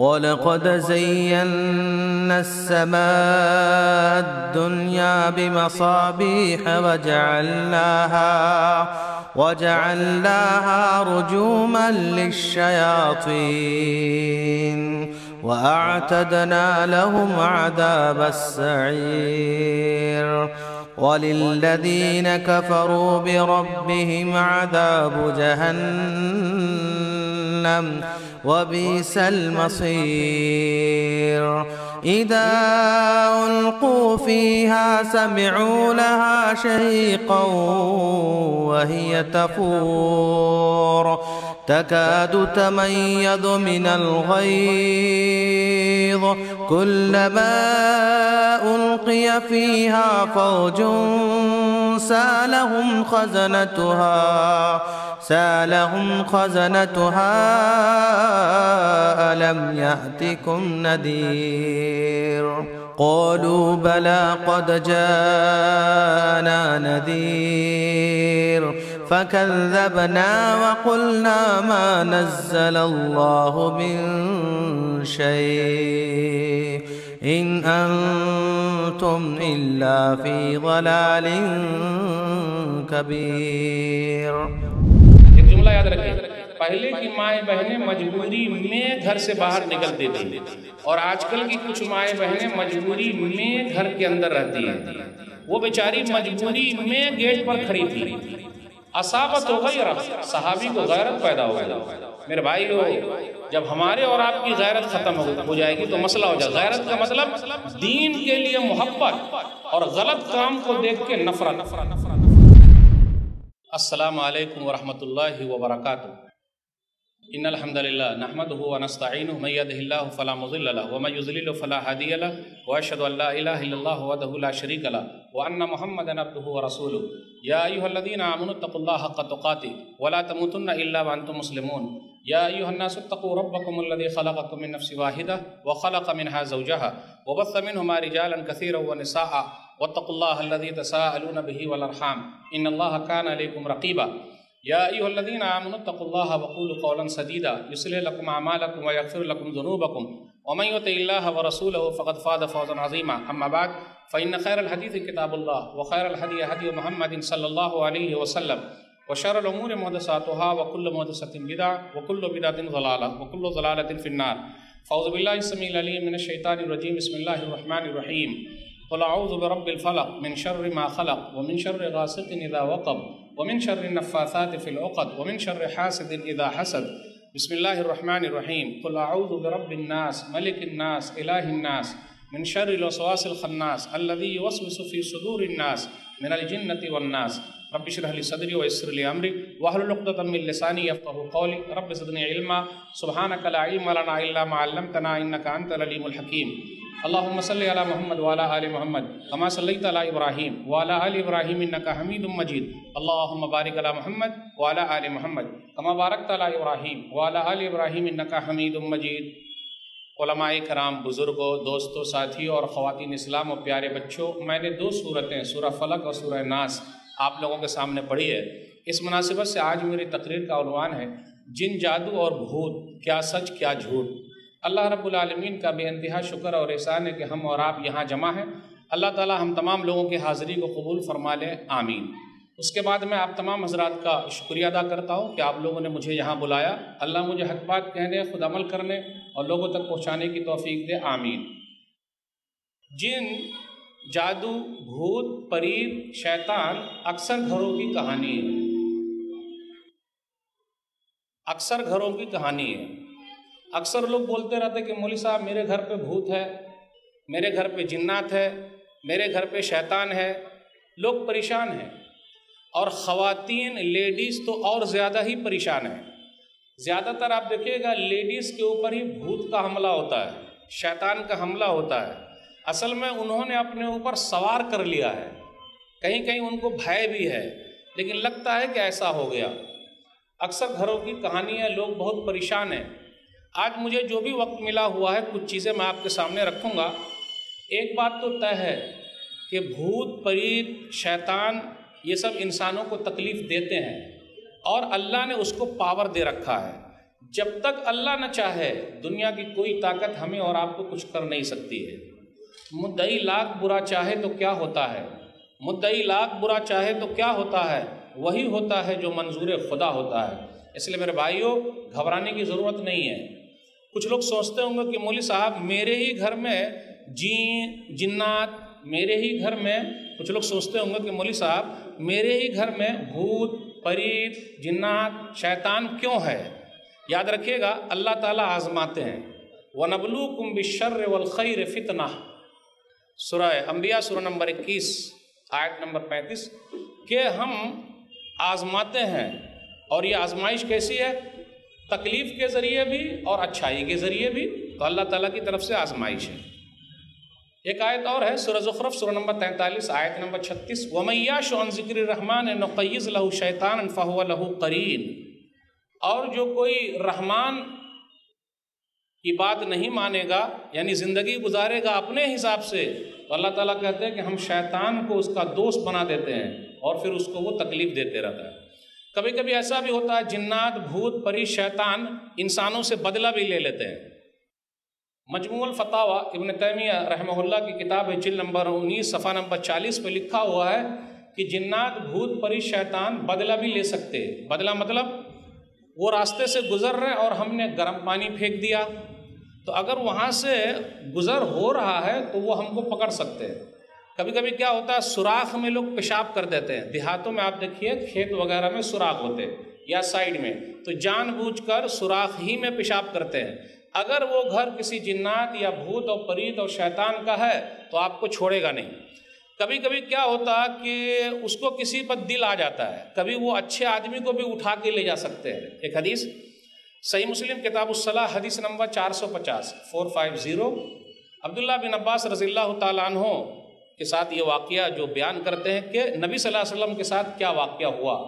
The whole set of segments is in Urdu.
وَلَقَدْ زَيَّنَّا السَّمَاءَ الدُّنْيَا بِمَصَابِيحَ وَجَعَلْنَاهَا رُجُومًا لِلشَّيَاطِينِ وَأَعْتَدْنَا لَهُمْ عَذَابَ السَّعِيرِ وَلِلَّذِينَ كَفَرُوا بِرَبِّهِمْ عَذَابُ جَهَنَّمَ وَبِئْسَ الْمَصِيرُ إِذَا أُلْقُوا فِيهَا سَمِعُوا لَهَا شَهِيقًا وَهِيَ تَفُورُ تكاد تميز من الغيظ كلما ألقي فيها فوج سالهم خزنتها ألم يأتكم نذير قالوا بلى قد جاءنا نذير فكذبنا وقلنا ما نزل الله من شيء إن أنتم إلا في ضلال كبير۔ ایک جملہ یاد رکھیں، پہلے کی مائیں بہنیں مجبوری میں گھر سے باہر نکلتی تھی اور آج کل کی کچھ مائیں بہنیں مجبوری میں گھر کے اندر رہتی ہیں۔ وہ بیچاری مجبوری میں گیٹ پر کھڑی تھی، اصابت ہو گئی، صحابی کو غیرت پیدا ہو گئی۔ میرے بھائیو، جب ہمارے اور آپ کی غیرت ختم ہو جائے گی تو مسئلہ ہو جائے گا۔ غیرت کا مطلب دین کے لیے محبت اور غلط کام کو دیکھ کے نفرت۔ السلام علیکم ورحمۃ اللہ وبرکاتہ۔ ان الحمد للہ نحمدہ ونستعینہ من یہدہ اللہ فلا مضل له ومن یضلل فلا ہادی له واشهد ان لا الہ الا اللہ وحدہ لا شریک له وان محمدا عبدہ ورسولہ یا ایھا الذین آمنوا اتقوا اللہ حق تقاته ولا تموتن الا وانتم مسلمون یا ایھا الناس اتقوا ربکم الذی خلقکم من نفس واحدہ وخلق منها زوجها وبث منهما رجالا كثيرا ونساء واتقوا الله الذي تساءلون به والارحام ان الله كان عليكم رقيبا یا ایھا الذین آمنوا اتقوا اللہ وقولوا قولا سدیدا یصلح لکم اعمالکم ویغفر لکم ذنوبکم ومن یطع اللہ ورسولہ فقد فاز فوزا عظیما اما بعد فإن خیر الحدیث کتاب اللہ وخیر الہدی ہدی محمد صلی اللہ علیہ وسلم وشر الامور محدثاتها وكل محدثۃ بدعہ وكل بدعۃ ضلالہ وكل ضلالۃ فی النار۔ فاعوذ باللہ السمیع العلیم من الشیطان الرجیم بسم اللہ الرحمن الرحیم قل اعوذ برب الفلق من شر ما خلق ومن شر غاسق اذا وقب ومن شر النفاثات في العقد ومن شر حاسد اذا حسد بسم اللہ الرحمن الرحیم قل اعوذ برب الناس ملک الناس الہ الناس من شر الوسواس الخناس الذي يوسوس في صدور الناس من الجنة والناس رب اشرح لي صدري ويسر لي امري واحلل عقدة من لساني يفقهوا قولي رب زدني علما سبحانك لا علم لنا الا ما علمتنا انك انت العليم الحكيم۔ اللهم صل على محمد وعلى آل محمد كما صليت على إبراهيم وعلى آل إبراهيم إنك حميد مجيد اللهم بارك على محمد وعلى آل محمد كما باركت على إبراهيم وعلى آل إبراهيم إنك حميد مجيد۔ علماء کرام، بزرگوں، دوستوں، ساتھیوں اور خواتین اسلام و پیارے بچوں، میں نے دو سورتیں سورہ فلق اور سورہ ناس آپ لوگوں کے سامنے پڑھی ہے۔ اس مناسبت سے آج میری تقریر کا عنوان ہے جن، جادو اور بھوت، کیا سچ کیا جھوٹ۔ اللہ رب العالمین کا بے انتہا شکر اور احسان ہے کہ ہم اور آپ یہاں جمع ہیں۔ اللہ تعالی ہم تمام لوگوں کی حاضری کو قبول فرما لے، آمین۔ اس کے بعد میں آپ تمام حضرات کا شکریہ ادا کرتا ہوں کہ آپ لوگوں نے مجھے یہاں بلایا۔ اللہ مجھے حق بات کہنے، خود عمل کرنے اور لوگوں تک پہنچانے کی توفیق دے، آمین۔ جن، جادو، بھوت، پریت، شیطان اکثر گھروں کی کہانی ہے، اکثر گھروں کی کہانی ہے۔ اکثر لوگ بولتے رہتے کہ مولوی صاحب میرے گھر پہ بھوت ہے، میرے گھر پہ جنات ہے، میرے گھر پہ شیطان ہے۔ لوگ پریشان ہیں، اور خواتین، لیڈیز تو اور زیادہ ہی پریشان ہیں۔ زیادہ تر آپ دیکھیے گا لیڈیز کے اوپر ہی بھوت کا حملہ ہوتا ہے، شیطان کا حملہ ہوتا ہے۔ اصل میں انہوں نے اپنے اوپر سوار کر لیا ہے، کہیں کہیں ان کو بھے بھی ہے، لیکن لگتا ہے کہ ایسا ہو گیا۔ اکثر گھروں کی کہانی ہے، لوگ بہت پریشان ہیں۔ آج مجھے جو بھی وقت ملا ہوا ہے کچھ چیزیں میں آپ کے سامنے رکھوں گا۔ ایک بات تو طے ہے کہ بھوت، پریت، شیطان یہ سب انسانوں کو تکلیف دیتے ہیں اور اللہ نے اس کو پاور دے رکھا ہے۔ جب تک اللہ نہ چاہے دنیا کی کوئی طاقت ہمیں اور آپ کو کچھ کر نہیں سکتی ہے۔ مدعی لاکھ برا چاہے تو کیا ہوتا ہے، مدعی لاکھ برا چاہے تو کیا ہوتا ہے، وہی ہوتا ہے جو منظور خدا ہوتا ہے۔ اس لیے میرے بھائیوں گھبرانے کی ضرورت نہیں ہے۔ کچھ لوگ سوچتے ہوں گے کہ مولوی صاحب میرے ہی گھر میں جنات، میرے ہی گھر میں، کچھ لوگ سوچتے ہوں گے کہ مولوی صاحب میرے ہی گھر میں بھوت پریت جنات شیطان کیوں ہے؟ یاد رکھیے گا اللہ تعالیٰ آزماتے ہیں۔ وَنَبْلُوكُمْ بِالشَّرِّ وَالْخَيْرِ فِتْنَةً، سورہ انبیاء سورہ نمبر 21 آیت نمبر 35، کہ ہم آزماتے ہیں، اور یہ آزمائش کیسی ہے؟ تکلیف کے ذریعے بھی اور اچھائی کے ذریعے بھی، تو اللہ تعالیٰ کی طرف سے آزمائش ہے۔ ایک آیت اور ہے سورہ زخرف سورہ نمبر 43 آیت نمبر 36، وَمَن يَعْشُ عَن ذِكْرِ الرَّحْمَٰنِ نُقَيِّضْ لَهُ شَيْطَانًا فَهُوَ لَهُ قَرِينٌ، اور جو کوئی رحمان کی بات نہیں مانے گا، یعنی زندگی گزارے گا اپنے حساب سے، تو اللہ تعالیٰ کہتے ہیں کہ ہم شیطان کو اس کا دوست بنا دیتے ہیں اور پھر اس کو وہ تکلیف دیتے رہتا ہے۔ کبھی کبھی ایسا بھی ہوتا ہے جنات بھوت پری شیطان انسانوں سے بدلہ بھی لے لیتے ہیں۔ مجموع الفتاوی ابن تیمیہ رحمہ اللہ کی کتاب ہے، جلد نمبر 19 صفحہ نمبر 40 پہ لکھا ہوا ہے کہ جنات بھوت پری شیطان بدلہ بھی لے سکتے۔ بدلہ مطلب وہ راستے سے گزر رہے اور ہم نے گرم پانی پھینک دیا، تو اگر وہاں سے گزر ہو رہا ہے تو وہ ہم کو پکڑ سکتے ہیں۔ کبھی کبھی کیا ہوتا ہے سوراخ میں لوگ پیشاب کر دیتے ہیں، دیہاتوں میں آپ دیکھیے کھیت وغیرہ میں سوراخ ہوتے یا سائیڈ میں، تو جان بوجھ کر سوراخ ہی میں پیشاب کرتے ہیں۔ اگر وہ گھر کسی جنات یا بھوت اور پریت اور شیطان کا ہے تو آپ کو چھوڑے گا نہیں۔ کبھی کبھی کیا ہوتا کہ اس کو کسی پر دل آ جاتا ہے، کبھی وہ اچھے آدمی کو بھی اٹھا کے لے جا سکتے ہیں۔ ایک حدیث صحیح مسلم کتاب الصلاح حدیث نمبر 450 عبداللہ بن عباس رضی اللہ تعالیٰ عنہ کے ساتھ یہ واقعہ جو بیان کرتے ہیں کہ نبی صلی اللہ علیہ وسلم کے ساتھ کیا واقعہ ہوا۔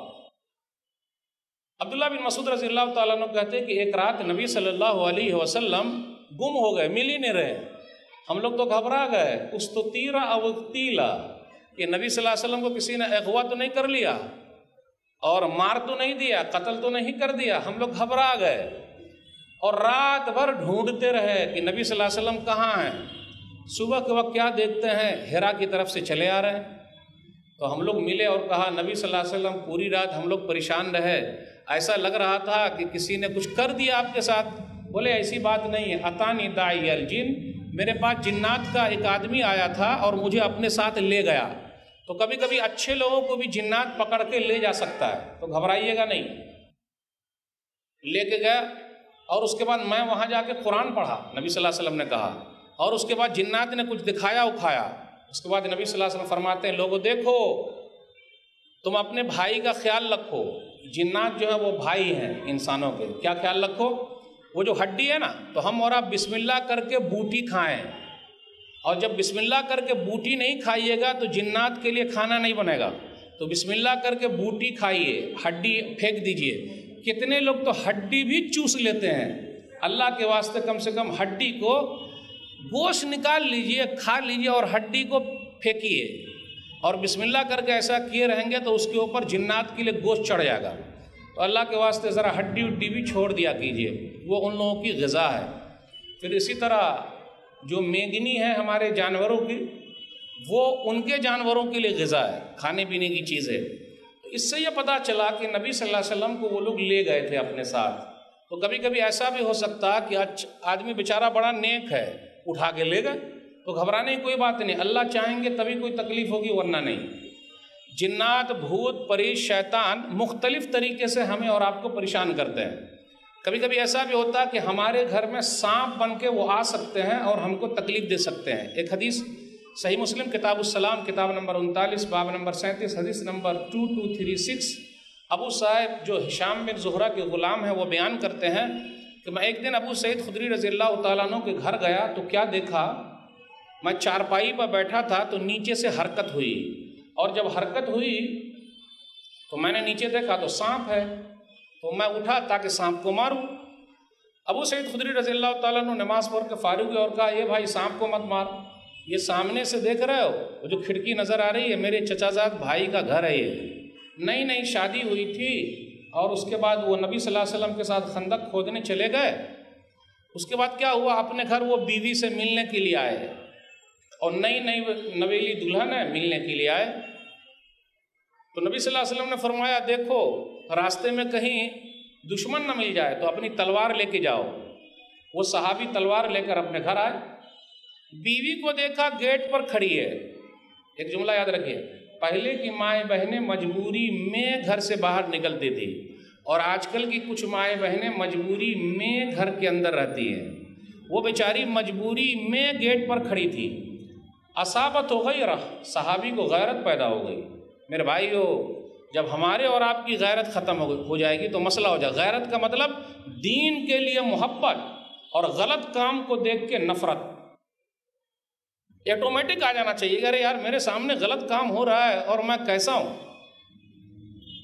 عبداللہ بن مسعود رضی اللہ تعالیٰ عنہ کہتے ہیں کہ ایک رات نبی صلی اللہ علیہ وسلم گم ہو گئے، مل ہی نہیں رہے۔ ہم لوگ تو گھبرا گئے، استطیرا او اغتیلا، کہ نبی صلی اللہ علیہ وسلم کو کسی نے اغوا تو نہیں کر لیا اور مار تو نہیں دیا، قتل تو نہیں کر دیا۔ ہم لوگ گھبرا گئے اور رات بھر ڈھونڈتے رہے کہ نبی صلی اللہ علیہ وسلم کہاں ہیں۔ صبح کے وقت کیا دیکھتے ہیں ہیرا کی طرف سے چلے آ رہے ہیں، تو ہم لوگ ملے اور کہا نبی صلی اللہ علیہ وسلم پوری رات ہم لوگ پریشان رہے، ایسا لگ رہا تھا کہ کسی نے کچھ کر دیا آپ کے ساتھ۔ بولے ایسی بات نہیں ہے، اتانی داعی الجن، میرے پاس جنات کا ایک آدمی آیا تھا اور مجھے اپنے ساتھ لے گیا۔ تو کبھی کبھی اچھے لوگوں کو بھی جنات پکڑ کے لے جا سکتا ہے، تو گھبرائیے گا نہیں۔ لے کے گیا اور اس کے بعد میں وہاں جا کے قرآن پڑھا، نبی صلی اللہ علیہ وسلم نے کہا، اور اس کے بعد جنات نے کچھ دکھایا اکھایا۔ اس کے بعد نبی صلی اللہ علیہ وسلم فرماتے ہیں لوگوں دیکھو تم اپنے بھائی کا خیال رکھو۔ جنات جو ہے وہ بھائی ہیں انسانوں کے، کیا خیال رکھو؟ وہ جو ہڈی ہے نا، تو ہم اور آپ بسم اللہ کر کے بوٹی کھائیں، اور جب بسم اللہ کر کے بوٹی نہیں کھائیے گا تو جنات کے لیے کھانا نہیں بنے گا۔ تو بسم اللہ کر کے بوٹی کھائیے، ہڈی پھینک دیجئے۔ کتنے لوگ تو ہڈی بھی چوس لیتے ہیں، اللہ کے واسطے کم سے کم ہڈی کو گوشت نکال لیجئے، کھا لیجئے اور ہڈی کو پھینکیے، اور بسم اللہ کر کے ایسا کیے رہیں گے تو اس کے اوپر جنات کے لیے گوشت چڑھ جائے گا۔ تو اللہ کے واسطے ذرا ہڈی وڈی بھی چھوڑ دیا کیجئے، وہ ان لوگوں کی غذا ہے۔ پھر اسی طرح جو مینگنی ہے ہمارے جانوروں کی، وہ ان کے جانوروں کے لیے غذا ہے، کھانے پینے کی چیز ہے۔ تو اس سے یہ پتہ چلا کہ نبی صلی اللہ علیہ وسلم کو وہ لوگ لے گئے تھے اپنے ساتھ۔ تو کبھی کبھی ایسا بھی ہو سکتا کہ آدمی بیچارہ بڑا نیک ہے، اٹھا کے لے گئے، تو گھبرانے کی کوئی بات نہیں، اللہ چاہیں گے تبھی کوئی تکلیف ہوگی ورنہ نہیں۔ جنات بھوت پریت شیطان مختلف طریقے سے ہمیں اور آپ کو پریشان کرتے ہیں۔ کبھی کبھی ایسا بھی ہوتا ہے کہ ہمارے گھر میں سانپ بن کے وہ آ سکتے ہیں اور ہم کو تکلیف دے سکتے ہیں۔ ایک حدیث صحیح مسلم کتاب السلام کتاب نمبر 39 باب نمبر 37 حدیث نمبر 2236، ابو صاحب جو ہشام بن زہرہ کے غلام ہیں وہ بیان کرتے ہیں کہ میں ایک دن ابو سعید خدری رضی اللہ تعالیٰ عنہ کے گھر گیا تو کیا دیکھا، میں چارپائی پر بیٹھا تھا تو نیچے سے حرکت ہوئی، اور جب حرکت ہوئی تو میں نے نیچے دیکھا تو سانپ ہے، تو میں اٹھا تاکہ سانپ کو ماروں۔ ابو سعید خدری رضی اللہ تعالیٰ عنہ نماز پڑھ کے فارغ ہوئے اور کہا یہ بھائی سانپ کو مت مار، یہ سامنے سے دیکھ رہے ہو وہ جو کھڑکی نظر آ رہی ہے، میرے چچا زاد بھائی کا گھر ہے یہ۔ نہیں شادی ہوئی تھی اور اس کے بعد وہ نبی صلی اللہ علیہ وسلم کے ساتھ خندق کھودنے چلے گئے۔ اس کے بعد کیا ہوا، اپنے گھر وہ بیوی سے ملنے کے لیے آئے، اور نئی نویلی دلہن ہے، ملنے کے لیے آئے۔ تو نبی صلی اللہ علیہ وسلم نے فرمایا دیکھو راستے میں کہیں دشمن نہ مل جائے تو اپنی تلوار لے کے جاؤ۔ وہ صحابی تلوار لے کر اپنے گھر آئے، بیوی کو دیکھا گیٹ پر کھڑی ہے۔ ایک جملہ یاد رکھیے، پہلے کی مائیں بہنیں مجبوری میں گھر سے باہر نکلتی تھی، اور آج کل کی کچھ مائیں بہنیں مجبوری میں گھر کے اندر رہتی ہیں۔ وہ بیچاری مجبوری میں گیٹ پر کھڑی تھی۔ اصابت غیرہ، صحابی کو غیرت پیدا ہو گئی۔ میرے بھائیو، جب ہمارے اور آپ کی غیرت ختم ہو جائے گی تو مسئلہ ہو جائے۔ غیرت کا مطلب دین کے لیے محبت اور غلط کام کو دیکھ کے نفرت۔ ایٹومیٹک آ جانا چاہیے کہ ارے یار میرے سامنے غلط کام ہو رہا ہے اور میں کیسا ہوں۔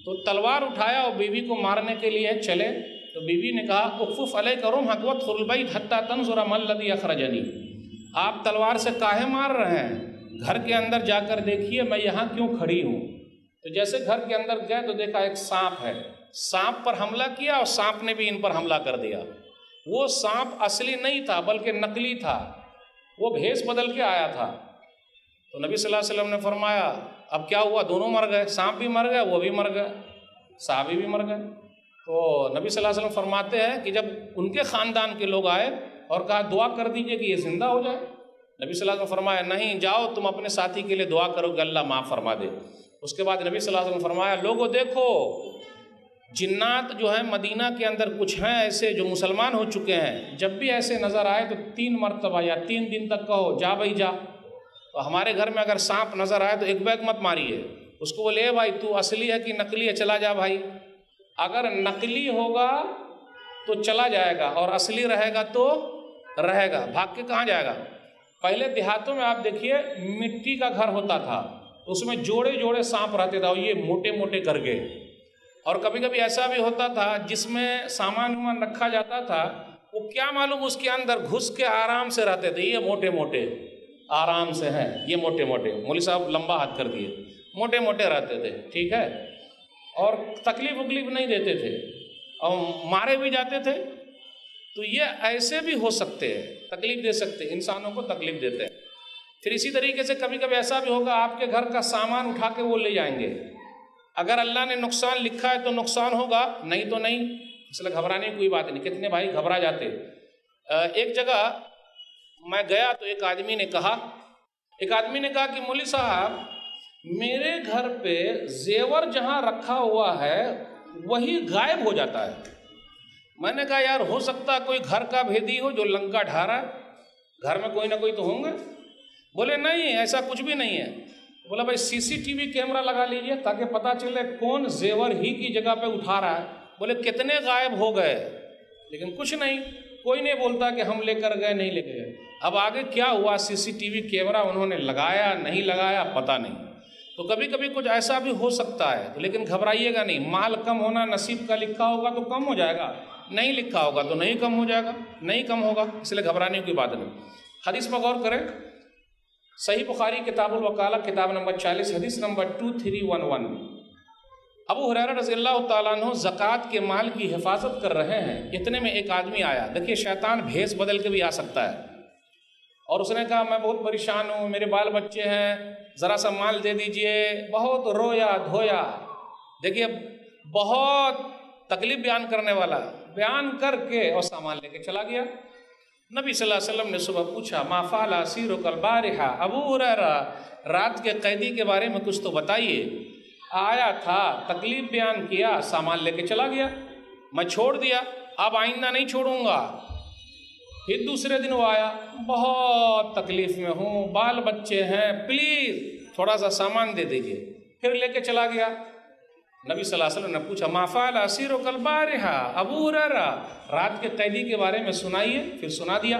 تو تلوار اٹھایا اور بیوی کو مارنے کے لیے چلے، تو بیوی نے کہا اکفف علیک رمحک وادخل البیت حتی تنظر ما الذی اخرجنی، آپ تلوار سے کاہے مار رہے ہیں، گھر کے اندر جا کر دیکھیے میں یہاں کیوں کھڑی ہوں۔ تو جیسے گھر کے اندر گئے تو دیکھا ایک سانپ ہے، سانپ پر حملہ کیا اور سانپ نے بھی ان پر حملہ کر دیا۔ وہ سانپ اصلی نہیں تھا بلکہ نقلی تھا، وہ بھیس بدل کے آیا تھا۔ تو نبی صلی اللہ علیہ وسلم نے فرمایا اب کیا ہوا، دونوں مر گئے، سانپ بھی مر گیا وہ بھی مر گئے، صحابی بھی مر گئے۔ تو نبی صلی اللہ علیہ وسلم فرماتے ہیں کہ جب ان کے خاندان کے لوگ آئے اور کہا دعا کر دیجئے کہ یہ زندہ ہو جائے، نبی صلی اللہ علیہ وسلم فرمایا نہیں، جاؤ تم اپنے ساتھی کے لیے دعا کرو کہ اللہ معاف فرما دے۔ اس کے بعد نبی صلی اللہ علیہ وسلم فرمایا لوگوں دیکھو جنات جو ہیں مدینہ کے اندر کچھ ہیں ایسے جو مسلمان ہو چکے ہیں، جب بھی ایسے نظر آئے تو 3 مرتبہ یا 3 دن تک کہو جا بھائی جا۔ تو ہمارے گھر میں اگر سانپ نظر آئے تو ایک بیگ مت ماریے، اس کو بولے بھائی تو اصلی ہے کہ نقلی ہے، چلا جا بھائی۔ اگر نقلی ہوگا تو چلا جائے گا اور اصلی رہے گا تو رہے گا، بھاگ کے کہاں جائے گا۔ پہلے دیہاتوں میں آپ دیکھیے مٹی کا گھر ہوتا تھا، اس میں جوڑے جوڑے سانپ رہتے تھے اور یہ موٹے موٹے کر گئے، اور کبھی کبھی ایسا بھی ہوتا تھا جس میں سامان وامان رکھا جاتا تھا وہ کیا معلوم اس کے اندر گھس کے آرام سے رہتے تھے، یہ موٹے موٹے آرام سے ہیں، یہ موٹے موٹے، مولوی صاحب لمبا ہاتھ کر دیے، موٹے موٹے رہتے تھے، ٹھیک ہے، اور تکلیف وکلیف نہیں دیتے تھے اور مارے بھی جاتے تھے۔ تو یہ ایسے بھی ہو سکتے ہیں، تکلیف دے سکتے ہیں، انسانوں کو تکلیف دیتے ہیں۔ پھر اسی طریقے سے کبھی کبھی ایسا بھی ہوگا آپ کے گھر کا سامان اٹھا کے وہ لے جائیں گے، اگر اللہ نے نقصان لکھا ہے تو نقصان ہوگا، نہیں تو نہیں، اس لیے گھبرانے کی کوئی بات نہیں۔ کتنے بھائی گھبرا جاتے۔ ایک جگہ میں گیا تو ایک آدمی نے کہا کہ مولوی صاحب میرے گھر پہ زیور جہاں رکھا ہوا ہے وہی غائب ہو جاتا ہے۔ میں نے کہا یار ہو سکتا ہے کوئی گھر کا بھیدی ہو جو لنکا ڈھا رہا ہے، گھر میں کوئی نہ کوئی تو ہوں گے۔ بولے نہیں ایسا کچھ بھی نہیں ہے۔ بولا بھائی CCTV کیمرہ لگا لیجئے تاکہ پتہ چلے کون زیور ہی کی جگہ پہ اٹھا رہا ہے۔ بولے کتنے غائب ہو گئے، لیکن کچھ نہیں، کوئی نہیں بولتا کہ ہم لے کر گئے نہیں لے کے گئے۔ اب آگے کیا ہوا، CCTV کیمرہ انہوں نے لگایا نہیں لگایا پتہ نہیں۔ تو کبھی کبھی کچھ ایسا بھی ہو سکتا ہے، لیکن گھبرائیے گا نہیں، مال کم ہونا نصیب کا لکھا ہوگا تو کم ہو جائے گا، نہیں لکھا ہوگا تو نہیں کم ہو جائے گا، نہیں کم ہوگا، اس لیے گھبرانے کی بات نہیں۔ حدیث میں غور کریں، صحیح بخاری کتاب الوکالہ کتاب نمبر 40 حدیث نمبر 2311، ابو ہریرہ رضی اللہ تعالیٰ عنہ زکوٰۃ کے مال کی حفاظت کر رہے ہیں، اتنے میں ایک آدمی آیا۔ دیکھیے شیطان بھیس بدل کے بھی آ سکتا ہے، اور اس نے کہا میں بہت پریشان ہوں، میرے بال بچے ہیں، ذرا سا مال دے دیجئے، بہت رویا دھویا۔ دیکھیے بہت تکلیف بیان کرنے والا، بیان کر کے اور سامان لے کے چلا گیا۔ نبی صلی اللہ علیہ وسلم نے صبح پوچھا ما فعل اسیرک البارحہ، ابو ہریرہ رات کے قیدی کے بارے میں کچھ تو بتائیے۔ آیا تھا، تکلیف بیان کیا، سامان لے کے چلا گیا، میں چھوڑ دیا، اب آئندہ نہیں چھوڑوں گا۔ پھر دوسرے دن وہ آیا، بہت تکلیف میں ہوں، بال بچے ہیں، پلیز تھوڑا سا سامان دے دیجئے، پھر لے کے چلا گیا۔ نبی صلی اللہ علیہ وسلم نے پوچھا ما فعل اسیرک البارحہ، ابو ہریرہ رات کے قیدی کے بارے میں سنائیے، پھر سنا دیا۔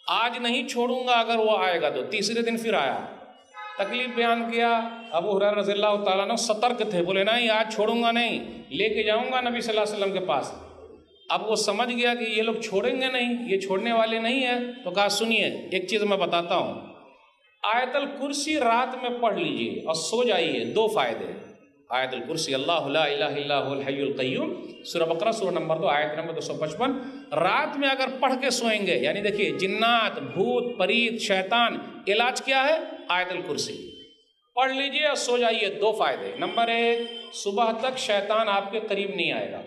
آج نہیں چھوڑوں گا اگر وہ آئے گا تو۔ تیسرے دن پھر آیا، تکلیف بیان کیا، ابو ہریرہ رضی اللہ تعالیٰ عنہ سترک تھے، بولے نہیں آج چھوڑوں گا نہیں، لے کے جاؤں گا نبی صلی اللہ علیہ وسلم کے پاس۔ اب وہ سمجھ گیا کہ یہ لوگ چھوڑیں گے نہیں، یہ چھوڑنے والے نہیں ہیں، تو کہا سنیے ایک چیز میں بتاتا ہوں، آیت الکرسی رات میں پڑھ لیجئے اور سو جائیے، 2 فائدے۔ آیت الکرسی، اللہ لا الہ الا هو الحی القیوم، سورہ بقرہ سورہ نمبر 2 آیت نمبر 255۔ رات میں اگر پڑھ کے سوئیں گے، یعنی دیکھیے جنات، بھوت، پریت، شیطان، علاج کیا ہے؟ آیت الکرسی پڑھ لیجئے اور سو جائیے۔ 2 فائدے، نمبر 1 صبح تک شیطان آپ کے قریب نہیں آئے گا،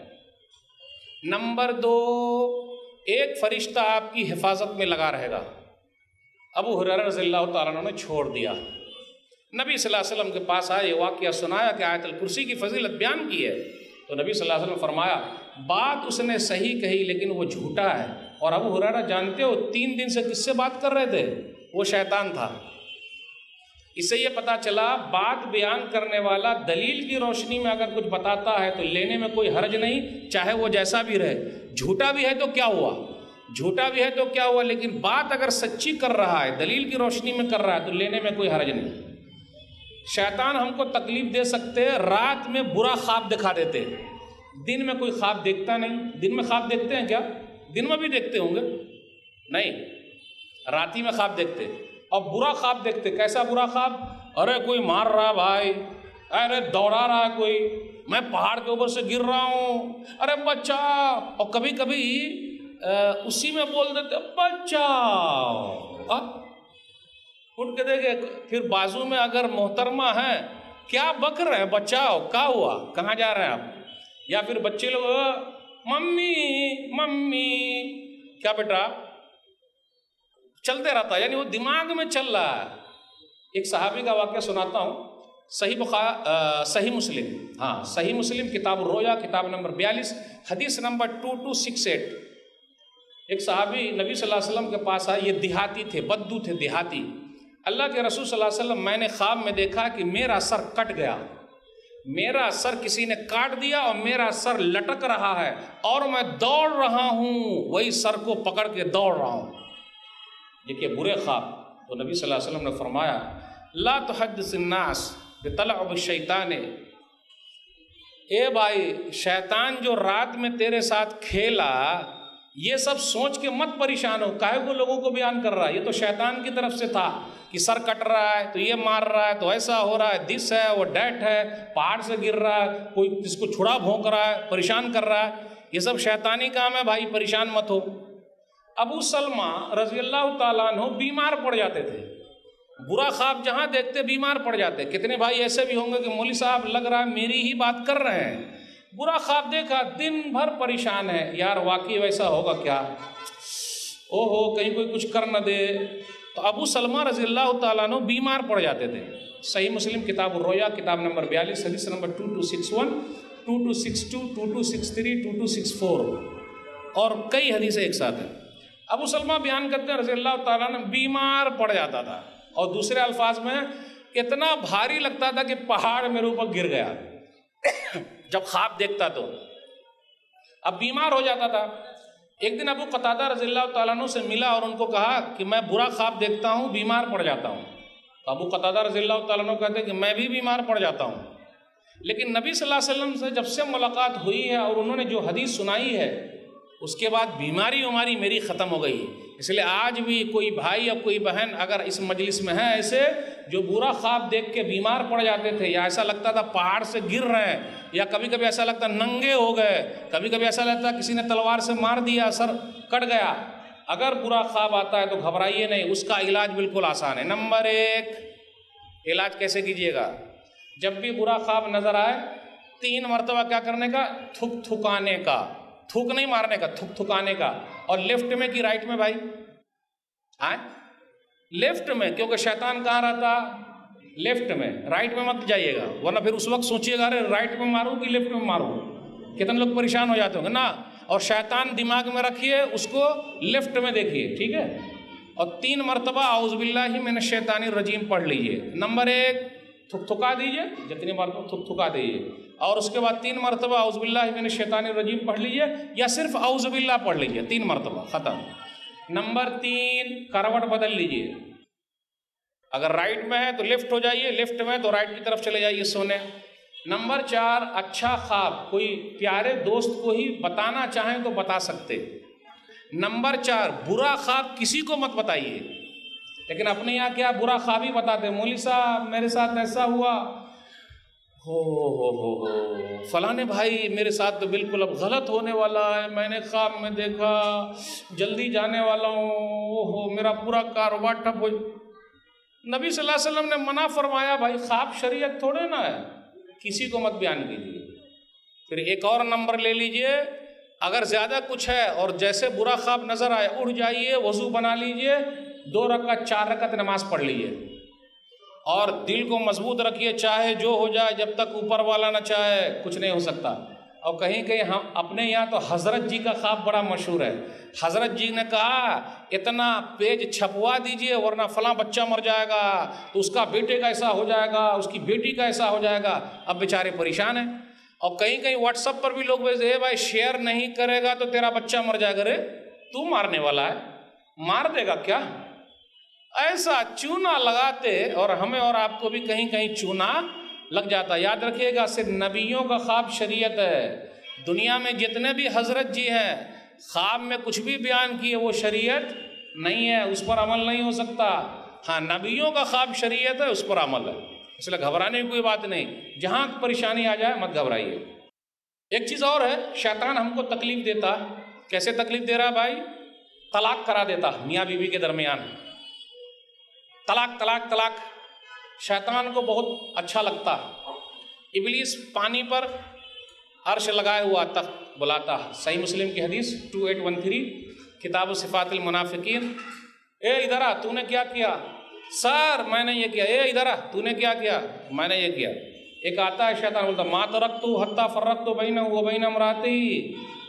نمبر 2 ایک فرشتہ آپ کی حفاظت میں لگا رہے گا۔ ابو ہریرہ رضی اللہ تعالیٰ عنہ نے چھوڑ دیا، نبی صلی اللہ علیہ وسلم کے پاس آئے، یہ واقعہ سنایا کہ آیت الکرسی کی فضیلت بیان کی ہے، تو نبی صلی اللہ علیہ وسلم فرمایا بات اس نے صحیح کہی لیکن وہ جھوٹا ہے۔ اور ابو ہریرہ جانتے ہو 3 دن سے کس سے بات کر رہے تھے؟ وہ شیطان تھا۔ اس سے یہ پتا چلا بات بیان کرنے والا دلیل کی روشنی میں اگر کچھ بتاتا ہے تو لینے میں کوئی حرج نہیں، چاہے وہ جیسا بھی رہے۔ جھوٹا بھی ہے تو کیا ہوا، جھوٹا بھی ہے تو کیا ہوا، لیکن بات اگر سچی کر رہا ہے، دلیل کی روشنی میں کر رہا ہے تو لینے میں کوئی حرج نہیں۔ شیطان ہم کو تکلیف دے سکتے، رات میں برا خواب دکھا دیتے، دن میں کوئی خواب دیکھتا نہیں۔ دن میں خواب دیکھتے ہیں کیا؟ دن میں بھی دیکھتے ہوں گے؟ نہیں، راتی میں خواب دیکھتے، اور برا خواب دیکھتے۔ کیسا برا خواب؟ ارے کوئی مار رہا بھائی، ارے دوڑا رہا ہے کوئی، میں پہاڑ کے اوپر سے گر رہا ہوں، ارے بچا، اور کبھی کبھی اسی میں بول دیتے بچا، اٹھ کے دیکھے پھر بازو میں اگر محترمہ ہے، کیا بک رہے ہیں، بچاؤ، کیا ہوا، کہاں جا رہے ہیں آپ؟ یا پھر بچے لوگ ممی ممی، کیا بیٹا، چلتے رہتا ہے، یعنی وہ دماغ میں چل رہا ہے۔ ایک صحابی کا واقعہ سناتا ہوں، صحیح مسلم، صحیح مسلم کتاب الرؤیا کتاب نمبر 42 حدیث نمبر 2268۔ ایک صحابی نبی صلی اللہ علیہ وسلم کے پاس آئے، یہ دیہاتی تھے، بدو تھے، دیہاتی۔ اللہ کے رسول صلی اللہ علیہ وسلم، میں نے خواب میں دیکھا کہ میرا سر کٹ گیا، میرا سر کسی نے کاٹ دیا اور میرا سر لٹک رہا ہے، اور میں دوڑ رہا ہوں، وہی سر کو پکڑ کے دوڑ رہا ہوں۔ دیکھیے برے خواب۔ تو نبی صلی اللہ علیہ وسلم نے فرمایا لا تحدث الناس بتلعب الشیطان، اے بھائی شیطان جو رات میں تیرے ساتھ کھیلا، یہ سب سوچ کے مت پریشان ہو، کاہے کو لوگوں کو بیان کر رہا ہے، یہ تو شیطان کی طرف سے تھا کہ سر کٹ رہا ہے تو یہ مار رہا ہے تو ایسا ہو رہا ہے، دس ہے وہ ڈیٹ ہے، پہاڑ سے گر رہا ہے، کوئی جس کو چھڑا بھونک رہا ہے، پریشان کر رہا ہے، یہ سب شیطانی کام ہے بھائی، پریشان مت ہو۔ ابو سلمہ رضی اللہ تعالیٰ عنہ بیمار پڑ جاتے تھے، برا خواب جہاں دیکھتے بیمار پڑ جاتے۔ کتنے بھائی ایسے بھی ہوں گے کہ مولوی صاحب لگ رہا ہے میری ہی بات کر رہے ہیں، برا خواب دیکھا، دن بھر پریشان ہے، یار واقعی ویسا ہوگا کیا، کہیں کوئی کچھ کر نہ دے۔ تو ابو سلمہ رضی اللہ تعالیٰ عنہ بیمار پڑ جاتے تھے۔ صحیح مسلم کتاب الرؤیا کتاب نمبر 42 حدیث نمبر 2261 2262 2263 2264 اور کئی حدیثیں ایک ساتھ ہیں۔ ابو سلمہ بیان کرتے ہیں رضی اللہ تعالیٰ عنہ بیمار پڑ جاتا تھا، اور دوسرے الفاظ میں اتنا بھاری لگتا تھا کہ پہاڑ میرے اوپر گر گیا جب خواب دیکھتا تو، اب بیمار ہو جاتا تھا۔ ایک دن ابو قتادہ رضی اللہ تعالیٰ عنہ سے ملا اور ان کو کہا کہ میں برا خواب دیکھتا ہوں، بیمار پڑ جاتا ہوں۔ تو ابو قتادہ رضی اللہ تعالیٰ عنہ کہتے ہیں کہ میں بھی بیمار پڑ جاتا ہوں، لیکن نبی صلی اللہ علیہ وسلم سے جب سے ملاقات ہوئی ہے اور انہوں نے جو حدیث سنائی ہے، اس کے بعد بیماری ہماری میری ختم ہو گئی۔ اس لیے آج بھی کوئی بھائی یا کوئی بہن اگر اس مجلس میں ہے ایسے جو برا خواب دیکھ کے بیمار پڑ جاتے تھے، یا ایسا لگتا تھا پہاڑ سے گر رہے ہیں، یا کبھی کبھی ایسا لگتا ننگے ہو گئے، کبھی کبھی ایسا لگتا کسی نے تلوار سے مار دیا، سر کٹ گیا، اگر برا خواب آتا ہے تو گھبرائیے نہیں، اس کا علاج بالکل آسان ہے۔ نمبر 1 علاج کیسے کیجیے گا؟ جب بھی برا خواب نظر آئے 3 مرتبہ کیا کرنے کا؟ تھکانے کا، تھوک نہیں مارنے کا، تھکانے کا۔ اور لیفٹ میں کہ رائٹ میں بھائی؟ لیفٹ میں، کیونکہ شیطان کہاں رہتا؟ لیفٹ میں، رائٹ میں مت جائیے گا، ورنہ پھر اس وقت سوچیے گا رائٹ میں ماروں کہ لیفٹ میں ماروں، کتنے لوگ پریشان ہو جاتے ہوں گے نا۔ اور شیطان دماغ میں رکھیے، اس کو لیفٹ میں دیکھیے، ٹھیک ہے؟ اور 3 مرتبہ اعوذ باللہ من الشیطان الرجیم پڑھ لیجئے۔ نمبر 1 تھکا دیجئے، جتنی مرتبہ تھکا دیجئے، اور اس کے بعد 3 مرتبہ اعوذ باللہ من الشیطان الرجیم پڑھ لیجئے، یا صرف اعوذ باللہ پڑھ لیجئے 3 مرتبہ، ختم۔ نمبر 3 کروٹ بدل لیجئے، اگر رائٹ میں ہے تو لیفٹ ہو جائیے، لیفٹ میں تو رائٹ کی طرف چلے جائیے سونے۔ نمبر 4 اچھا خواب کوئی پیارے دوست کو ہی بتانا چاہیں تو بتا سکتے۔ نمبر 4 برا خواب کسی کو مت بتائیے، لیکن اپنے یہاں کیا برا خواب ہی بتاتے، مولوی صاحب میرے ساتھ ایسا ہوا، ہو فلاں بھائی میرے ساتھ تو بالکل اب غلط ہونے والا ہے، میں نے خواب میں دیکھا جلدی جانے والا ہوں، میرا پورا کاروبار ٹھپ ہو۔ نبی صلی اللہ علیہ وسلم نے منع فرمایا بھائی خواب شریعت تھوڑے نہ ہے، کسی کو مت بیان کیجیے۔ پھر ایک اور نمبر لے لیجئے، اگر زیادہ کچھ ہے اور جیسے برا خواب نظر آئے اٹھ جائیے، وضو بنا لیجئے، 2 رکعت 4 رکعت نماز پڑھ لیجئے، اور دل کو مضبوط رکھیے، چاہے جو ہو جائے، جب تک اوپر والا نہ چاہے کچھ نہیں ہو سکتا۔ اور کہیں کہیں ہم اپنے یہاں تو حضرت جی کا خواب بڑا مشہور ہے۔ حضرت جی نے کہا اتنا پیج چھپوا دیجئے ورنہ فلاں بچہ مر جائے گا، تو اس کا بیٹے کا ایسا ہو جائے گا، اس کی بیٹی کا ایسا ہو جائے گا۔ اب بیچارے پریشان ہیں، اور کہیں کہیں واٹس ایپ پر بھی لوگ بھیجتے ہیں بھائی شیئر نہیں کرے گا تو تیرا بچہ مر جائے گا۔ رے تو مارنے والا ہے، مار دے گا کیا؟ ایسا چونا لگاتے، اور ہمیں اور آپ کو بھی کہیں کہیں چونا لگ جاتا۔ یاد رکھیے گا صرف نبیوں کا خواب شریعت ہے، دنیا میں جتنے بھی حضرت جی ہیں خواب میں کچھ بھی بیان کیے وہ شریعت نہیں ہے، اس پر عمل نہیں ہو سکتا۔ ہاں نبیوں کا خواب شریعت ہے، اس پر عمل ہے، اس لیے گھبرانے کی کوئی بات نہیں۔ جہاں پریشانی آ جائے مت گھبرائیے۔ ایک چیز اور ہے، شیطان ہم کو تکلیف دیتا۔ کیسے تکلیف دے رہا ہے بھائی؟ طلاق کرا دیتا میاں بیوی کے درمیان، طلاق طلاق طلاق۔ شیطان کو بہت اچھا لگتا، ابلیس پانی پر عرش لگائے ہوا تخت بلاتا۔ صحیح مسلم کی حدیث 2813 کتاب صفات المنافقین۔ اے ادھر آ، تو نے کیا کیا؟ سر میں نے یہ کیا۔ اے ادھر آ، تو نے کیا کیا؟ میں نے یہ کیا۔ ایک آتا ہے شیطان بولتا ما ترکت حتی فرقت بینہ و بین امراتی،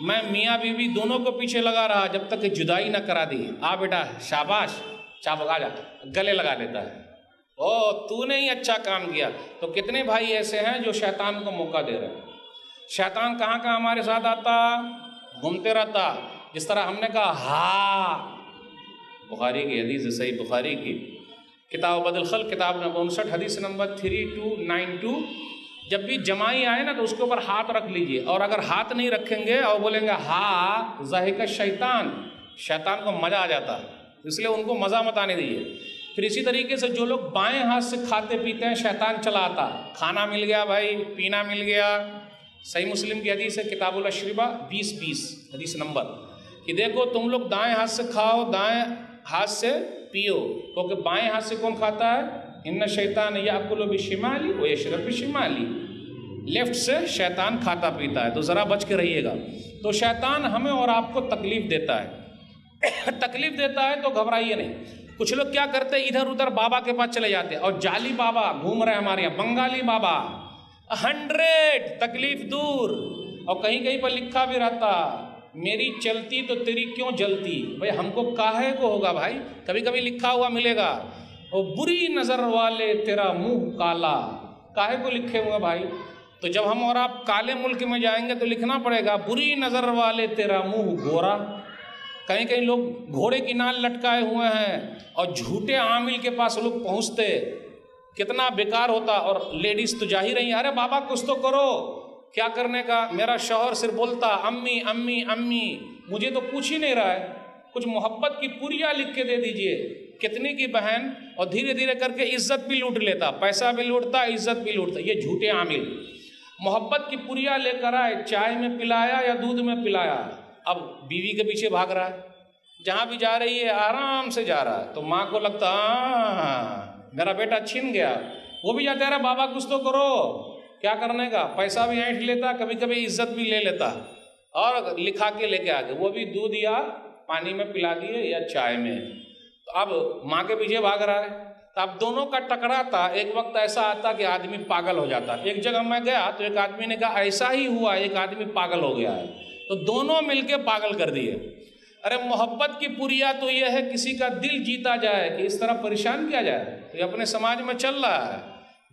میں میاں بیوی دونوں کو پیچھے لگا رہا جب تک کہ جدائی نہ کرا دی۔ آ بیٹا شاباش، چاپ لگا جا، گلے لگا لیتا ہے۔ او تو نے ہی اچھا کام کیا۔ تو کتنے بھائی ایسے ہیں جو شیطان کو موقع دے رہے ہیں۔ شیطان کہاں کہاں ہمارے ساتھ آتا، گھومتے رہتا۔ جس طرح ہم نے کہا ہاں، بخاری کی حدیث، صحیح بخاری کی کتاب بدل خلق کتاب نمبر 59 حدیث نمبر 3292، جب بھی جمائی آئے نا تو اس کے اوپر ہاتھ رکھ لیجئے، اور اگر ہاتھ نہیں رکھیں گے اور بولیں گے ہاں ضاحک الشیطان، شیطان کو مزہ آ جاتا ہے، اس لیے ان کو مزہ مت آنے دیجیے۔ پھر اسی طریقے سے جو لوگ بائیں ہاتھ سے کھاتے پیتے ہیں شیطان چلا آتا، کھانا مل گیا بھائی، پینا مل گیا۔ صحیح مسلم کی حدیث ہے کتاب الاشربہ 2020 حدیث نمبر، کہ دیکھو تم لوگ دائیں ہاتھ سے کھاؤ، دائیں ہاتھ سے پیو، کیونکہ بائیں ہاتھ سے کون کھاتا ہے؟ ان الشیطان یاکل بشمالی ویشرب بشمالی، لیفٹ سے شیطان کھاتا پیتا ہے، تو ذرا بچ کے رہیے گا۔ تو شیطان ہمیں اور آپ کو تکلیف دیتا ہے، تکلیف دیتا ہے تو گھبرائیے نہیں۔ کچھ لوگ کیا کرتے ہیں، ادھر ادھر بابا کے پاس چلے جاتے ہیں، اور جعلی بابا گھوم رہے ہیں ہمارے یہاں، بنگالی بابا 100 تکلیف دور، اور کہیں کہیں پر لکھا بھی رہتا میری چلتی تو تیری کیوں جلتی۔ بھائی ہم کو کاہے کو ہوگا بھائی، کبھی کبھی لکھا ہوا ملے گا، اور بری نظر والے تیرا منہ کالا، کاہے کو لکھے ہوئے بھائی؟ تو جب ہم اور آپ کالے ملک میں جائیں گے تو لکھنا پڑے گا بری نظر والے تیرا منہ گورا۔ کہیں کہیں لوگ گھوڑے کی نال لٹکائے ہوئے ہیں، اور جھوٹے عامل کے پاس لوگ پہنچتے، کتنا بیکار ہوتا۔ اور لیڈیز تو جا ہی رہی ہیں، ارے بابا کچھ تو کرو، کیا کرنے کا؟ میرا شوہر صرف بولتا امی امی امی، مجھے تو پوچھ ہی نہیں رہا ہے، کچھ محبت کی پوریا لکھ کے دے دیجئے۔ کتنی کی بہن، اور دھیرے دھیرے کر کے عزت بھی لوٹ لیتا، پیسہ بھی لوٹتا، عزت بھی لوٹتا۔ یہ جھوٹے عامل محبت کی پوریا لے کر آئے، چائے میں پلایا یا دودھ میں پلایا، اب بیوی کے پیچھے بھاگ رہا ہے، جہاں بھی جا رہی ہے آرام سے جا رہا ہے، تو ماں کو لگتا میرا بیٹا چھن گیا، وہ بھی جاتا ہے بابا کچھ تو کرو، کیا کرنے کا؟ پیسہ بھی اینٹھ لیتا، کبھی کبھی عزت بھی لے لیتا، اور لکھا کے لے کے آگے، وہ بھی دودھ یا پانی میں پلا دیے یا چائے میں۔ تو اب ماں کے پیچھے بھاگ رہا ہے، تو اب دونوں کا ٹکرا تھا۔ ایک وقت ایسا آتا کہ آدمی پاگل ہو جاتا۔ ایک جگہ میں گیا تو ایک آدمی نے کہا ایسا ہی ہوا، ایک آدمی پاگل ہو گیا ہے، تو دونوں مل کے پاگل کر دیے۔ ارے محبت کی پوریا تو یہ ہے کسی کا دل جیتا جائے، کہ اس طرح پریشان کیا جائے، تو یہ اپنے سماج میں چل رہا ہے۔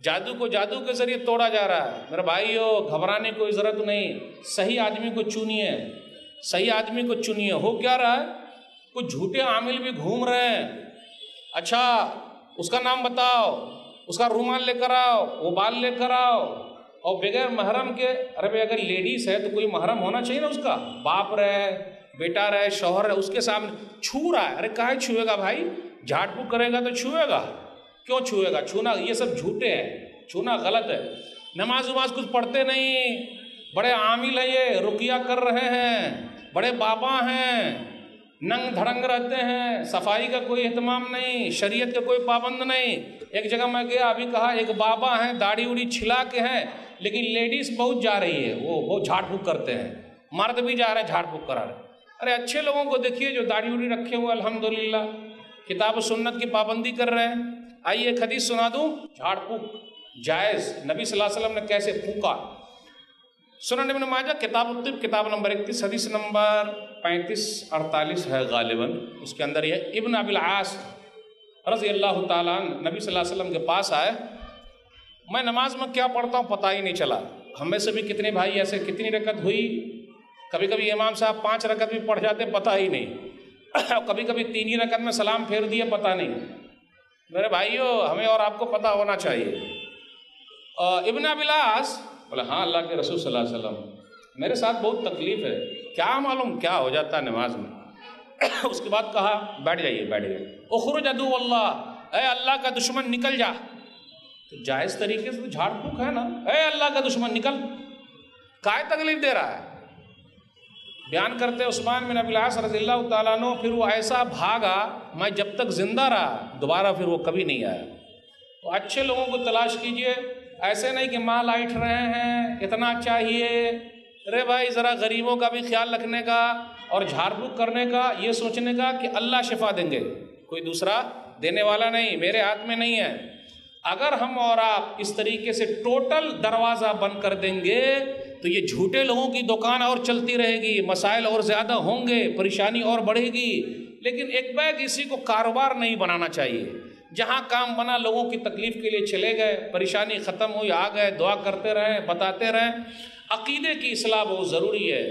جادو کو جادو کے ذریعے توڑا جا رہا ہے۔ میرے بھائیو گھبرانے کی کوئی ضرورت نہیں، صحیح آدمی کو چنیے، صحیح آدمی کو چنیے۔ ہو کیا رہا ہے، کچھ جھوٹے عامل بھی گھوم رہے ہیں، اچھا اس کا نام بتاؤ، اس کا رومال لے کر آؤ، وہ بال لے کر آؤ، اور بغیر محرم کے۔ ارے بھائی اگر لیڈیز ہے تو کوئی محرم ہونا چاہیے نا، اس کا باپ رہے، بیٹا رہے، شوہر رہے، اس کے سامنے چھو رہا ہے، ارے کاہے چھوئے گا بھائی؟ جھاڑ پھوک کرے گا تو چھوئے گا، کیوں چھوئے گا؟ چھونا یہ سب جھوٹے ہیں، چھونا غلط ہے۔ نماز کچھ پڑھتے نہیں، بڑے عامل ہیں، یہ رقیہ کر رہے ہیں، بڑے بابا ہیں، ننگ دھڑنگ رہتے ہیں، صفائی کا کوئی اہتمام نہیں، شریعت کا کوئی پابند نہیں۔ ایک جگہ میں گیا، ابھی کہا ایک بابا ہیں، داڑھی اڑی چھلا کے ہیں، لیکن لیڈیز بہت جا رہی ہے، وہ بہت جھاڑ پھونک کرتے ہیں، مرد بھی جا رہے ہیں جھاڑ پھونک کرا رہے۔ ارے اچھے لوگوں کو دیکھیے جو داڑھی اڑی رکھے ہوئے الحمدللہ کتاب و سنت کی پابندی کر رہے ہیں۔ آئیے ایک حدیث سنا دوں، جھاڑ پھونک جائز، نبی صلی اللہ علیہ وسلم نے کیسے پھونکا۔ سنن ابن ماجہ کتاب الطب کتاب نمبر 31 حدیث نمبر 35-48 ہے غالباً، اس کے اندر یہ ابن ابی العاص رضی اللہ تعالیٰ عنہ نبی صلی اللہ علیہ وسلم کے پاس آئے، میں نماز میں کیا پڑھتا ہوں پتہ ہی نہیں چلا۔ ہم میں سے بھی کتنے بھائی ایسے، کتنی رکعت ہوئی، کبھی کبھی امام صاحب 5 رکعت بھی پڑھ جاتے پتہ ہی نہیں، کبھی کبھی 3 ہی رکعت میں سلام پھیر دیے پتہ نہیں۔ میرے بھائیو ہمیں اور آپ کو پتہ ہونا چاہیے۔ ابن ابی العاص بولے ہاں اللہ کے رسول صلی اللہ علیہ وسلم میرے ساتھ بہت تکلیف ہے، کیا معلوم کیا ہو جاتا ہے نماز میں۔ اس کے بعد کہا بیٹھ جائیے، اخرج عدو اللہ، اے اللہ کا دشمن نکل جا۔ تو جائز طریقے سے جھاڑ پھونک ہے نا، اے اللہ کا دشمن نکل، کائے تکلیف دے رہا ہے۔ بیان کرتے عثمان بن ابی العاص رضی اللہ تعالیٰ عنہ، پھر وہ ایسا بھاگا میں جب تک زندہ رہا دوبارہ پھر وہ کبھی نہیں آیا۔ تو اچھے لوگوں کو تلاش کیجئے، ایسے نہیں کہ مال آئٹ رہے ہیں اتنا چاہیے، رے بھائی ذرا غریبوں کا بھی خیال رکھنے کا اور جھاڑ پھونک کرنے کا، یہ سوچنے کا کہ اللہ شفا دیں گے، کوئی دوسرا دینے والا نہیں، میرے ہاتھ میں نہیں ہے۔ اگر ہم اور آپ اس طریقے سے ٹوٹل دروازہ بند کر دیں گے تو یہ جھوٹے لوگوں کی دکان اور چلتی رہے گی، مسائل اور زیادہ ہوں گے، پریشانی اور بڑھے گی۔ لیکن ایک بیگ اسی کو کاروبار نہیں بنانا چاہیے، جہاں کام بنا لوگوں کی تکلیف کے لیے چلے گئے، پریشانی ختم ہوئی آ گئے، دعا کرتے رہیں، بتاتے رہیں۔ عقیدے کی اصلاح بہت ضروری ہے۔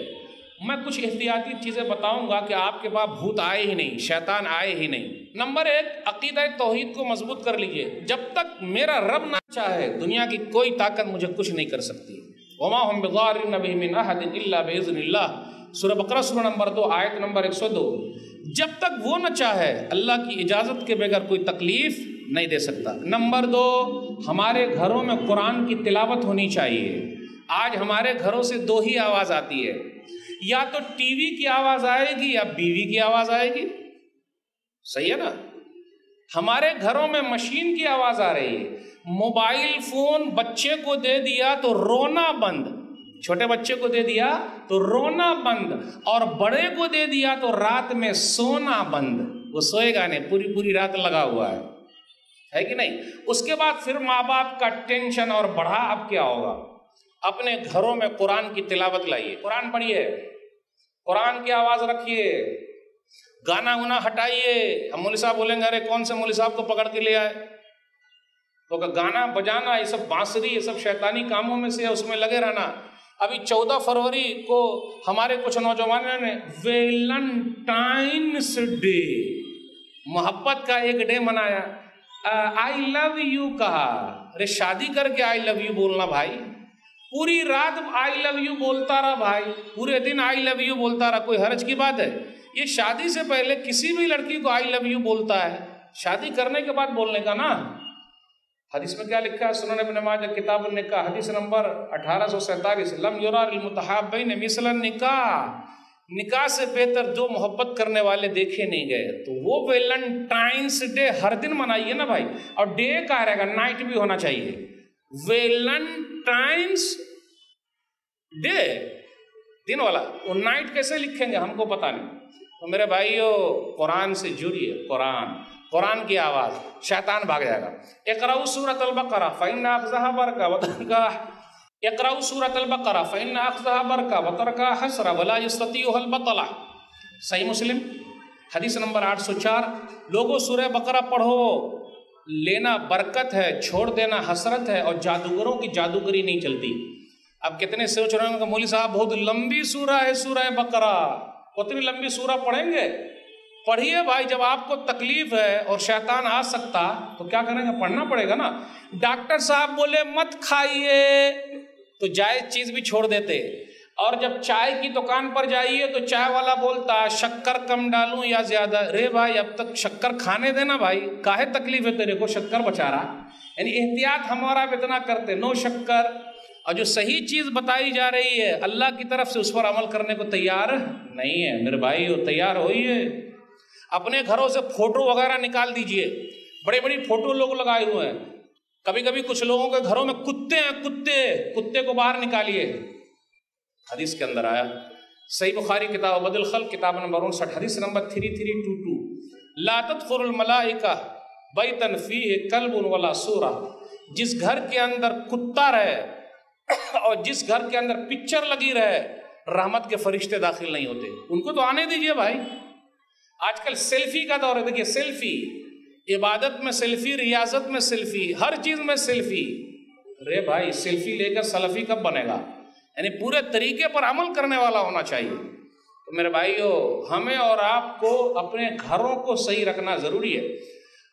میں کچھ احتیاطی چیزیں بتاؤں گا کہ آپ کے پاس بھوت آئے ہی نہیں، شیطان آئے ہی نہیں۔ نمبر 1، عقیدہ توحید کو مضبوط کر لیجئے، جب تک میرا رب نہ چاہے دنیا کی کوئی طاقت مجھے کچھ نہیں کر سکتی۔ وَمَا هُمْ بِضَارِّينَ بِهِ مِنْ أَحَدٍ إِلَّا بِإِذْنِ اللَّهِ، سورہ بقرہ سورہ نمبر 2 آیت نمبر 102۔ جب تک وہ نہ چاہے اللہ کی اجازت کے بغیر کوئی تکلیف نہیں دے سکتا۔ نمبر 2، ہمارے گھروں میں قرآن کی تلاوت ہونی چاہیے۔ آج ہمارے گھروں سے 2 ہی آواز آتی ہے، یا تو ٹی وی کی آواز آئے گی یا بیوی کی آواز آئے گی، صحیح ہے نا؟ ہمارے گھروں میں مشین کی آواز آ رہی ہے، موبائل فون بچے کو دے دیا تو رونا بند، چھوٹے بچے کو دے دیا تو رونا بند، اور بڑے کو دے دیا تو رات میں سونا بند، وہ سوئے گا نہیں، پوری رات لگا ہوا ہے کہ نہیں؟ اس کے بعد پھر ماں باپ کا ٹینشن اور بڑھا اب کیا ہوگا؟ اپنے گھروں میں قرآن کی تلاوت لائیے، قرآن پڑھیے، قرآن کی آواز رکھیے، گانا گنا ہٹائیے۔ ہم مولوی صاحب بولیں گے ارے کون سے مولوی صاحب کو پکڑ کے لے آئے، تو گانا بجانا یہ سب بانسری، یہ سب شیطانی کاموں میں سے ہے، اس میں لگے رہنا۔ ابھی 14 فروری کو ہمارے کچھ نوجوانوں نے ویلنٹائنس ڈے، محبت کا ایک ڈے منایا، آئی لو یو کہا۔ ارے شادی کر کے آئی لو یو بولنا بھائی، پوری رات آئی لو یو بولتا رہا بھائی، پورے دن آئی لو یو بولتا رہا، کوئی حرج کی بات ہے؟ یہ شادی سے پہلے کسی بھی لڑکی کو آئی لو یو بولتا ہے، شادی کرنے کے بعد بولنے کا نا۔ حدیث میں کیا لکھا ہے؟ سنن ابن ماجہ کتاب النکاح حدیث نمبر 1847، لم یرا للمتحابین مثل النکاح، نکاح سے بہتر دو محبت کرنے والے دیکھے نہیں گئے۔ تو وہ ویلنٹائنس ڈے ہر دن منائیے نا بھائی، اور ڈے کا رہے گا، نائٹ بھی ہونا چاہیے۔ ویلنٹائنس ڈے دن والا، وہ نائٹ کیسے لکھیں گے ہم کو پتہ نہیں۔ تو میرے بھائیو قرآن سے جڑیے، قرآن کی آواز، شیطان بھاگ جائے گا۔ اقرأوا سورۃ البقرہ فإن أخذها برکہ وترکها، اقرأوا سورۃ البقرہ فإن أخذها برکہ وترکها حسرہ ولا يستطيعها البطلہ۔ صحیح مسلم حدیث نمبر 804۔ لوگوں سورہ بقرہ پڑھو، لینا برکت ہے، چھوڑ دینا حسرت ہے، اور جادوگروں کی جادوگری نہیں چلتی۔ اب کتنے سوچ رہے ہوں کہ مولوی صاحب بہت لمبی سورہ ہے سورہ بقرہ، اتنی لمبی سورہ پڑھیں گے؟ پڑھیے بھائی، جب آپ کو تکلیف ہے اور شیطان آ سکتا تو کیا کریں گے؟ پڑھنا پڑے گا نا۔ ڈاکٹر صاحب بولے مت کھائیے تو جائز چیز بھی چھوڑ دیتے، اور جب چائے کی دکان پر جائیے تو چائے والا بولتا شکر کم ڈالوں یا زیادہ، رے بھائی اب تک شکر کھانے دینا بھائی، کاہے تکلیف ہے تیرے کو، شکر بچا رہا۔ یعنی احتیاط ہمارا اتنا کرتے، نو شکر، اور جو صحیح چیز بتائی جا رہی ہے اللہ کی طرف سے اس پر عمل کرنے کو تیار نہیں ہے، میرے بھائی وہ تیار ہوئیے۔ اپنے گھروں سے فوٹو وغیرہ نکال دیجئے، بڑے بڑی فوٹو لوگ لگائے ہوئے ہیں۔ کبھی کبھی کچھ لوگوں کے گھروں میں کتے ہیں، کتے کو باہر نکالیے۔ حدیث کے اندر آیا، صحیح بخاری کتاب بدل خلق کتاب نمبر 59 حدیث نمبر 3322، لا تدخل الملائکہ بیتن فیہ کلب ولا سورہ، جس گھر کے اندر کتا رہے اور جس گھر کے اندر پکچر لگی رہے رحمت کے فرشتے داخل نہیں ہوتے۔ ان کو تو آنے دیجئے بھائی۔ آج کل سیلفی کا دور ہے، دیکھیے سیلفی، عبادت میں سیلفی، ریاضت میں سیلفی، ہر چیز میں سیلفی۔ رے بھائی سیلفی لے کر سلفی کب بنے گا؟ یعنی پورے طریقے پر عمل کرنے والا ہونا چاہیے۔ تو میرے بھائیو، ہمیں اور آپ کو اپنے گھروں کو صحیح رکھنا ضروری ہے۔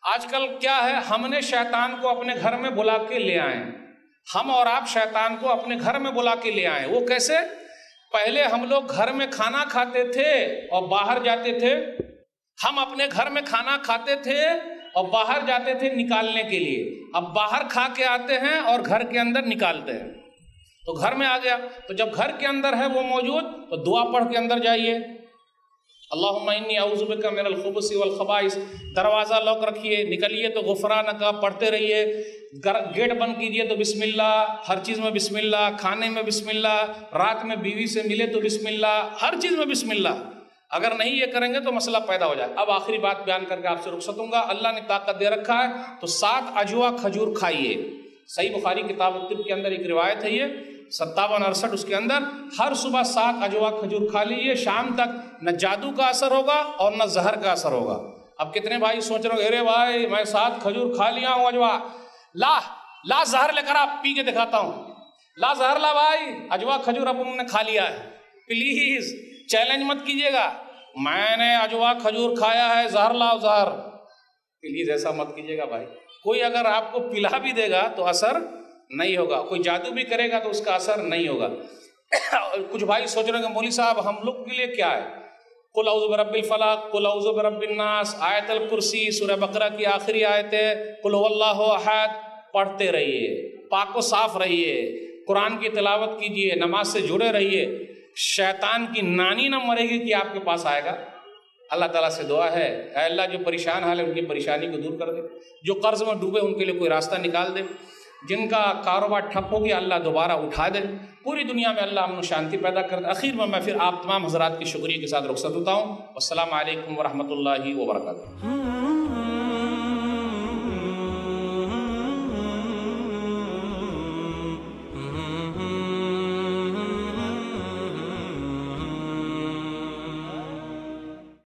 آج کل کیا ہے، ہم نے شیطان کو اپنے گھر میں بلا کے لے آئے، ہم اور آپ شیطان کو اپنے گھر میں بلا کے لے آئے۔ وہ کیسے؟ پہلے ہم لوگ گھر میں کھانا کھاتے تھے اور باہر جاتے تھے، ہم اپنے گھر میں کھانا کھاتے تھے اور باہر جاتے تھے نکالنے کے لیے، اب باہر کھا کے آتے ہیں اور گھر کے اندر نکالتے ہیں۔ تو گھر میں آ گیا، تو جب گھر کے اندر ہے وہ موجود تو دعا پڑھ کے اندر جائیے، اللہم انی اعوذ بک من الخبث والخبائث، دروازہ لاک رکھیے، نکلیے تو غفرانک پڑھتے رہیے، گیٹ بند کیجئے تو بسم اللہ، ہر چیز میں بسم اللہ، کھانے میں بسم اللہ، رات میں بیوی سے ملے تو بسم اللہ، ہر چیز میں بسم اللہ۔ اگر نہیں یہ کریں گے تو مسئلہ پیدا ہو جائے۔ اب آخری بات بیان کر کے آپ سے رخصت ہوں گا۔ اللہ نے طاقت دے رکھا ہے تو 7 اجوا کھجور کھائیے۔ صحیح بخاری کتاب الطب کے اندر ایک روایت ہے، یہ 5768 اس کے اندر، ہر صبح 7 اجوا کھجور کھا لیجیے، شام تک نہ جادو کا اثر ہوگا اور نہ زہر کا اثر ہوگا۔ اب کتنے بھائی سوچ رہے ہو، ارے بھائی میں 7 کھجور کھا لیا ہوں اجوا، لا زہر لے کر آپ پی کے دکھاتا ہوں، لا زہر لا بھائی، اجوا کھجور اب انہوں نے کھا لیا ہے۔ پلیز چیلنج مت کیجیے گا، میں نے اجوا کھجور کھایا ہے، زہر لاؤ زہر، پلیز ایسا مت کیجیے گا بھائی۔ کوئی اگر آپ کو پلا بھی دے گا تو اثر نہیں ہوگا، کوئی جادو بھی کرے گا تو اس کا اثر نہیں ہوگا۔ کچھ بھائی سوچ رہے ہیں کہ مولوی صاحب ہم لوگ کے لیے کیا ہے، قل اعوذ برب الفلق، قل اعوذ برب الناس، آیت الکرسی، سورہ بقرہ کی آخری آیتیں، قل هو اللہ احد، پڑھتے رہیے، پاک و صاف رہیے، قرآن کی تلاوت کیجیے، نماز سے جڑے رہیے، شیطان کی نانی نہ مرے گی کہ آپ کے پاس آئے گا۔ اللہ تعالیٰ سے دعا ہے، اے اللہ جو پریشان حال ہے ان کی پریشانی کو دور کر دے، جو قرض میں ڈوبے ان کے لیے کوئی راستہ نکال دے، جن کا کاروبار ٹھپ ہو گیا اللہ دوبارہ اٹھا دے، پوری دنیا میں اللہ امن و شانتی پیدا کر دے۔ اخیر میں پھر آپ تمام حضرات کے شکریہ کے ساتھ رخصت ہوتا ہوں۔ السلام علیکم ورحمۃ اللہ وبرکاتہ۔